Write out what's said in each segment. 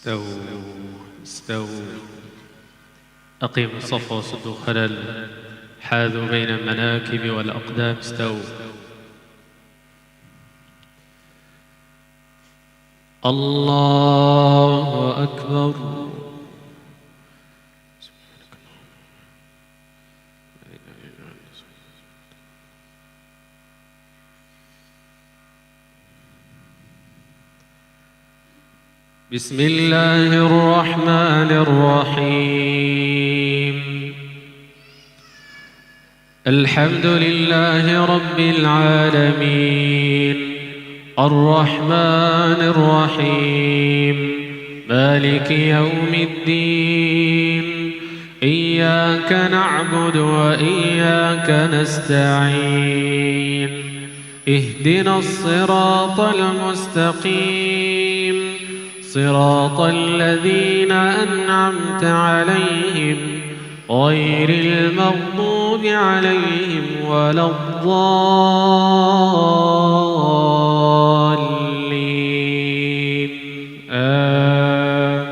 استووا أقيموا الصف وسدوا خلل، حاذوا بين المناكب والأقدام، استووا. الله أكبر. بسم الله الرحمن الرحيم. الحمد لله رب العالمين، الرحمن الرحيم، مالك يوم الدين، إياك نعبد وإياك نستعين، اهدنا الصراط المستقيم، صراط الذين أنعمت عليهم غير المغضوب عليهم ولا الضالين، آمين.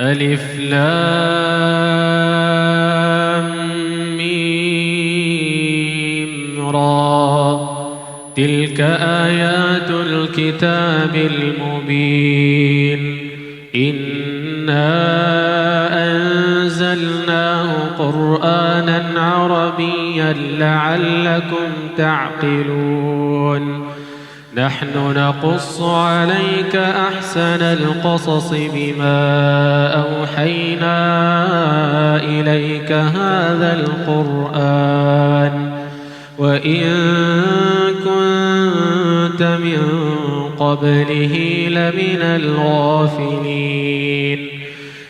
ألف لام ميم را، تلك آيات الكتاب المبين، إنا أنزلناه قرآنا عربيا لعلكم تعقلون. نحن نقص عليك أحسن القصص بما أوحينا إليك هذا القرآن، وإن كنت من قبله لمن الغافلين.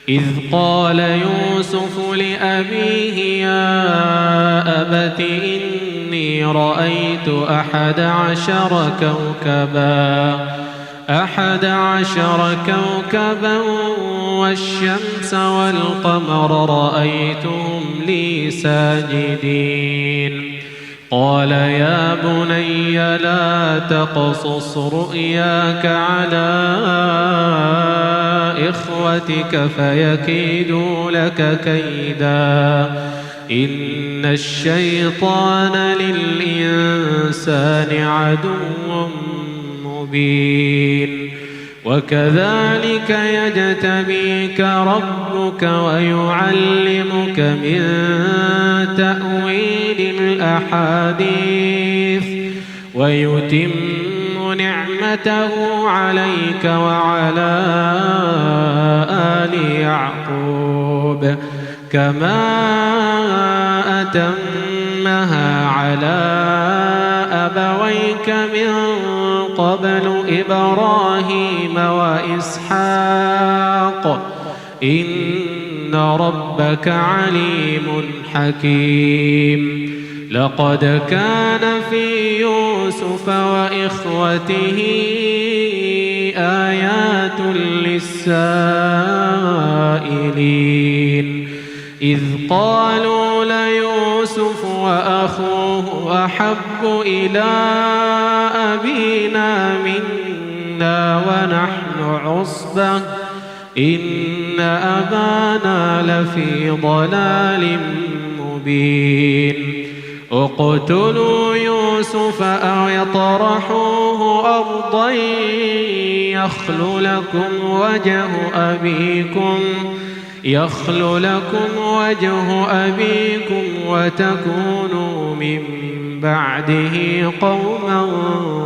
إذ قال يوسف لأبيه يا أبت إني رأيت 11 كوكبا والشمس والقمر رأيتهم لي ساجدين. قال يا بني لا تقصص رؤياك على إخوتك فيكيدوا لك كيدا، إن الشيطان للإنسان عدو مبين. وكذلك يجتبيك ربك ويعلمك من تأويل الأحاديث ويتم نعمته عليك وعلى آل يعقوب كما أتمها على أبويك من قبل إبراهيم وإسحاق إن ربك عليم حكيم. لقد كان في يوسف وإخوته آيات للسائلين، إذ قالوا ليوسف وأخوه أحب إلى أبينا منا ونحن عصبة إن أبانا لفي ضلال مبين. اقتلوا يوسف أو اطرحوه أرضا يخل لكم وجه أبيكم وتكونوا من بعده قوما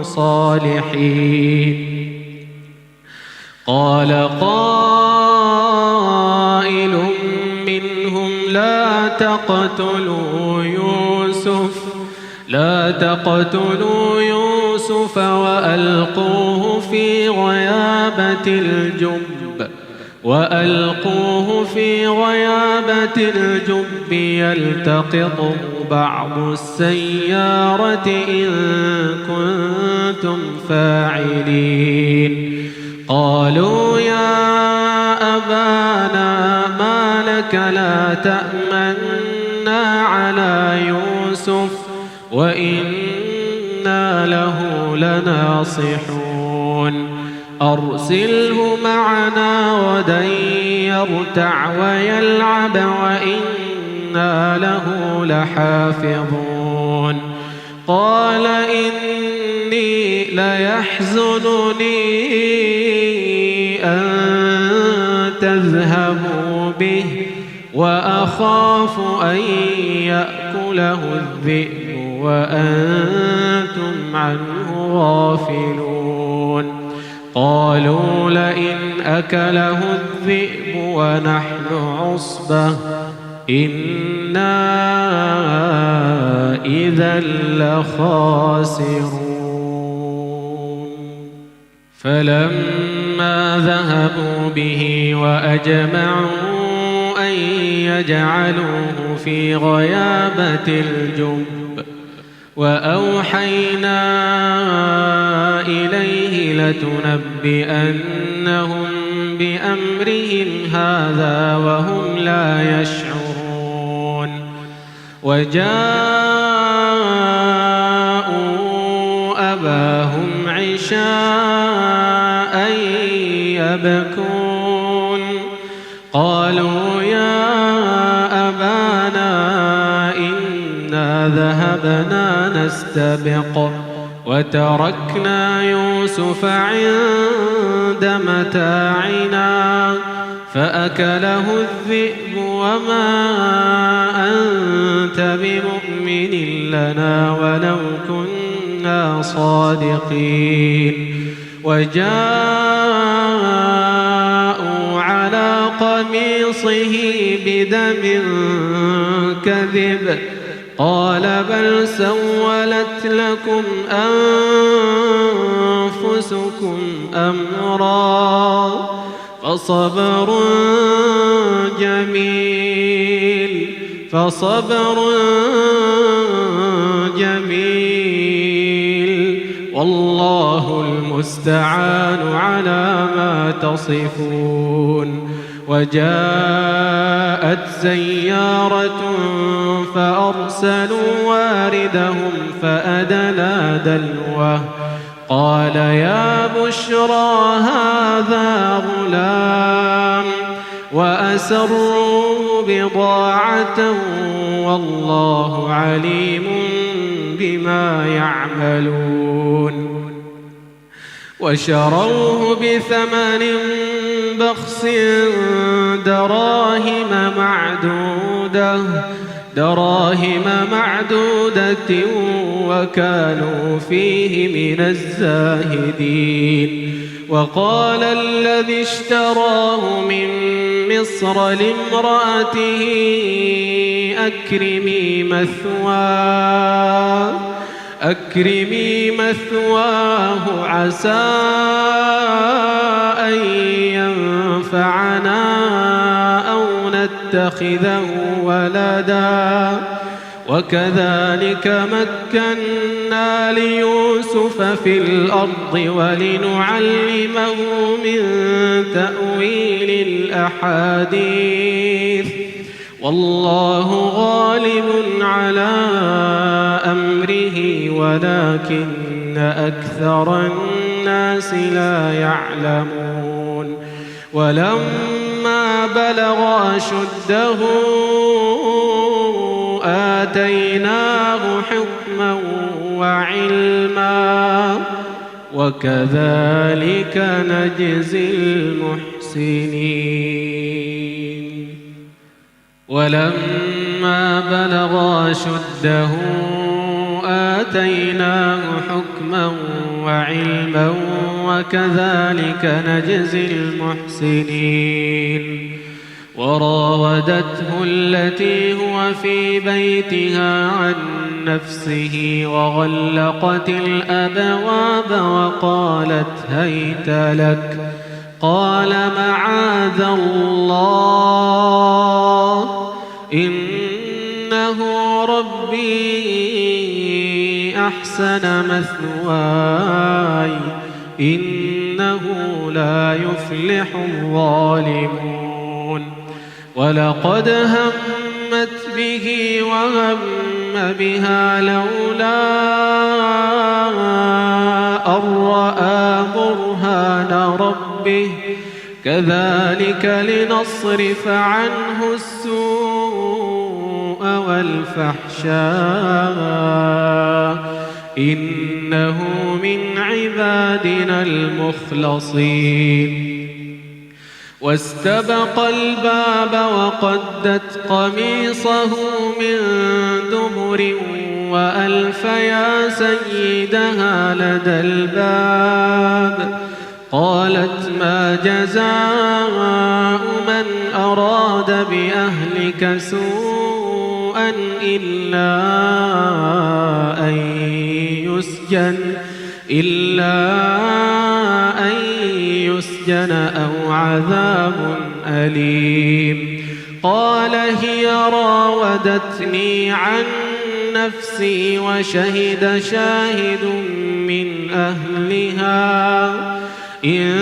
صالحين. قال قائل منهم لا تقتلوا يوسف وألقوه في غيابة الجب يلتقطه بعض السيارة إن كنتم فاعلين. قالوا يا أبانا ما لك لا تأمنا على يوسف وإنا وإنا له لناصحون أرسله معنا غدا يرتع ويلعب وإنا له لحافظون قال إني ليحزنني أن تذهبوا به وأخاف أن يأكله الذئب وأنتم عنه غافلون قالوا لئن أكله الذئب ونحن عصبة إنا إذا لخاسرون فلما ذهبوا به وأجمعوا أن يجعلوه في غيابة الجب وأوحينا إليه لتنبئنهم بأمرهم هذا وهم لا يشعرون وجاءوا أباهم عشاء يبكون قالوا يا أبانا إنا ذهبنا نستبق وتركنا يوسف عند متاعنا فأكله الذئب وما أنت بمؤمن لنا ولو كنا صادقين وجاءوا على قميصه بدم كذب قال بل سولت لكم أنفسكم أمرا فصبر جميل والله المستعان على ما تصفون وجاءت سيارة فأرسلوا واردهم فأدلى دلوه قال يا بشرى هذا غلام وأسروه بضاعة والله عليم بما يعملون وشروه بثمن بخس دراهم معدودة وكانوا فيه من الزاهدين وقال الذي اشتراه من مصر لامرأته أكرمي مثواه عسى أن ينفعنا أو نتخذه ولدا وكذلك مكنا ليوسف في الأرض ولنعلمه من تأويل الأحاديث والله غالب على أمره ولكن أكثر الناس لا يعلمون ولما بلغ أشده آتيناه حكما وعلما وكذلك نجزي المحسنين ولما بلغ أشده آتيناه حكما وعلما وكذلك نجزي المحسنين وراودته التي هو في بيتها عن نفسه وغلقت الأبواب وقالت هيت لك قال معاذ الله إنه ربي أحسن مثواي إنه لا يفلح الظالمون ولقد همت به وهم بها لولا أن رأى برهان ربه كذلك لنصرف عنه السوء والفحشاء إنه من عبادنا المخلصين واستبق الباب وقدت قميصه من دبر وألف يا سيدها لدى الباب قالت ما جزاء من أراد بأهلك سوءا إلا أن يسجن أو عذاب أليم قال هي راودتني عن نفسي وشهد شاهد من أهلها إن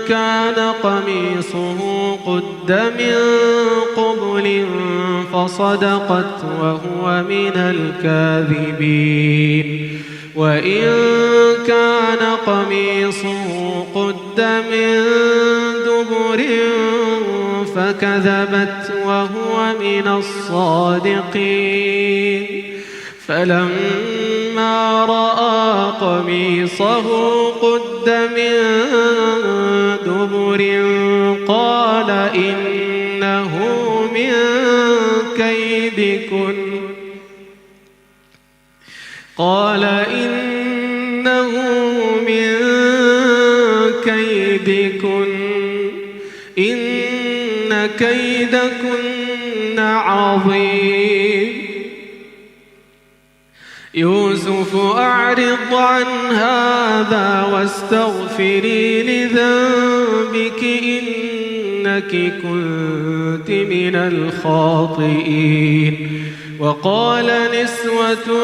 كان قميصه قد من قبل فصدقت وهو من الكاذبين وإن كان قميصه قد من دبر فكذبت وهو من الصادقين فلما رأى قميصه قد من دبر قال إنه من كيدكن إن كيدكن عظيم يوسف أعرض عن هذا واستغفري لذنبك إنك كنت من الخاطئين وقال نسوة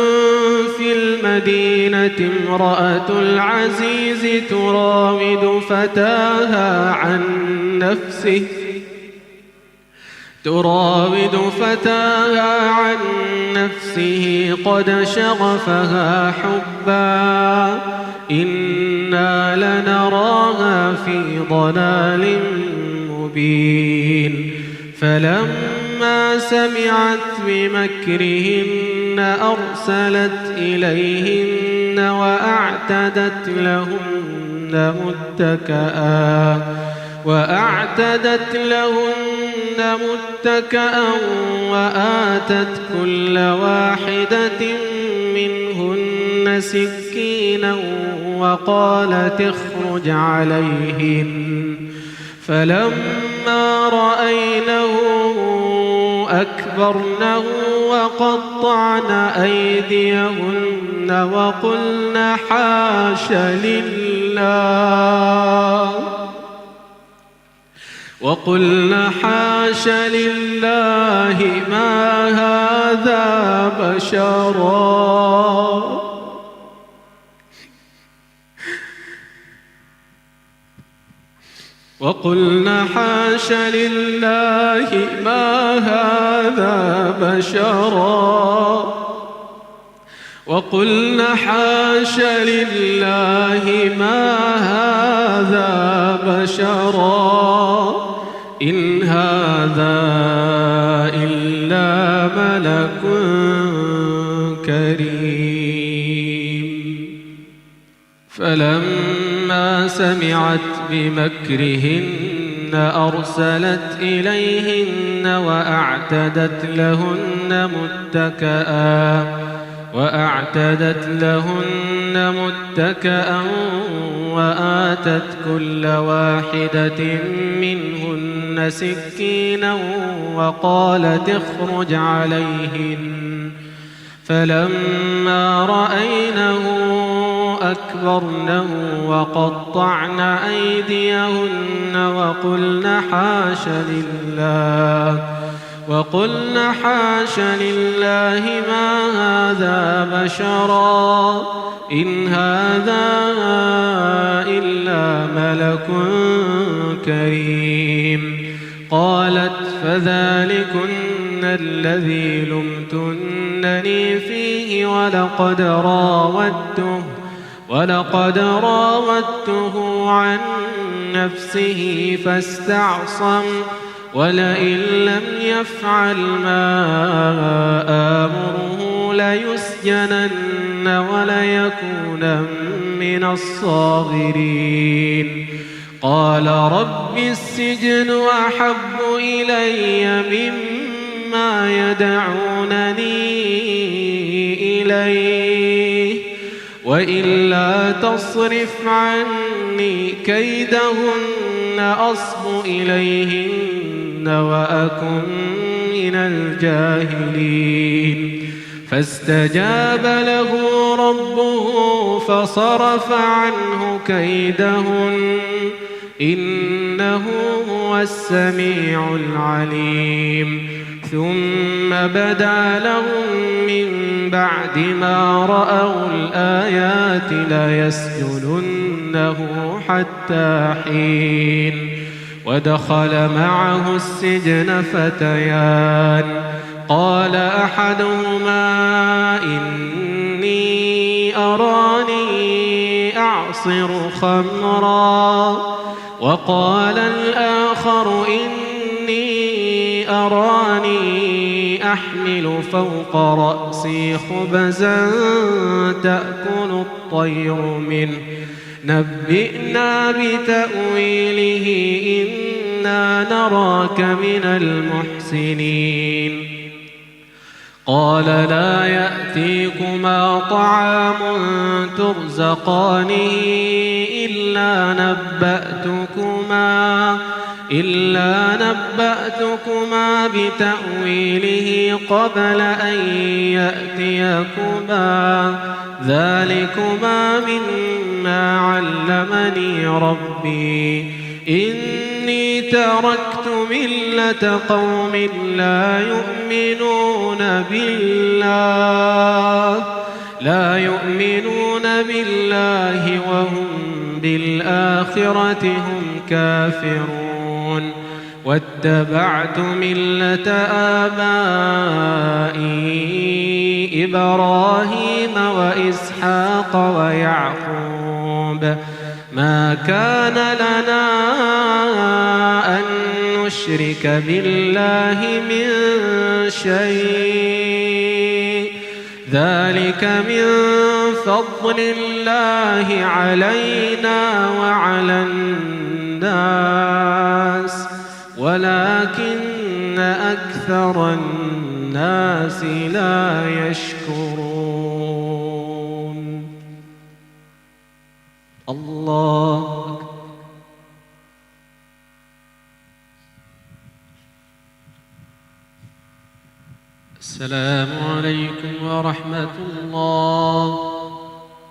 في المدينة امرأة العزيز تراود فتاها عن نفسه قد شغفها حبا إنا لنراها في ضلال مبين فلما سمعت بمكرهن أرسلت إليهن وأعتدت لهن متكأ وآتت كل واحدة منهن سكينا وقالت اخرج عليهن فلما رأينه أكبرنه وقطعن أيديهن وقلن حاش لله ما هذا بشرا وقلنا حاش لله ما هذا بشرا إن هذا إلا ملك كريم فلما سمعت بمكرهن أرسلت إليهن وأعتدت لهن متكأ وآتت كل واحدة منهن سكينا وقالت اخرج عليهن فلما رأينه أكبرنه وقطعن أيديهن وقلن حاش لله ما هذا بشرا إن هذا إلا ملك كريم قالت فذلكن الذي لمتن لتفتنني فيه ولقد راودته عن نفسه فاستعصم ولئن لم يفعل ما آمره ليسجنن وليكونن من الصاغرين قال رب السجن أحب إلي مما يدعونني إليه وإلا تصرف عني كيدهن أصب إليهن وأكن من الجاهلين فاستجاب له ربه فصرف عنه كيدهن إنه هو السميع العليم ثم بدا لهم من بعد ما رأوا الآيات ليسجننه حتى حين ودخل معه السجن فتيان قال أحدهما إني أراني أعصر خمرا وقال الآخر إني أراني أحمل فوق رأسي خبزا تأكل الطير منه نبئنا بتأويله إنا نراك من المحسنين قال لا يأتيكما طعام ترزقانه إلا نبأتكما بتأويله قبل أن يأتيكما ذلكما مما علمني ربي إني تركت ملة قوم لا يؤمنون بالله وهم بالآخرة هم كافرون واتبعت ملة آبائي إبراهيم وإسحاق ويعقوب ما كان لنا أن نشرك بالله من شيء ذلك من فضل الله علينا وعلى الناس ولكن أكثر الناس لا يشكرون الله أكبر. السلام عليكم ورحمة الله.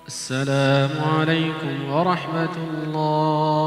السلام عليكم ورحمة الله.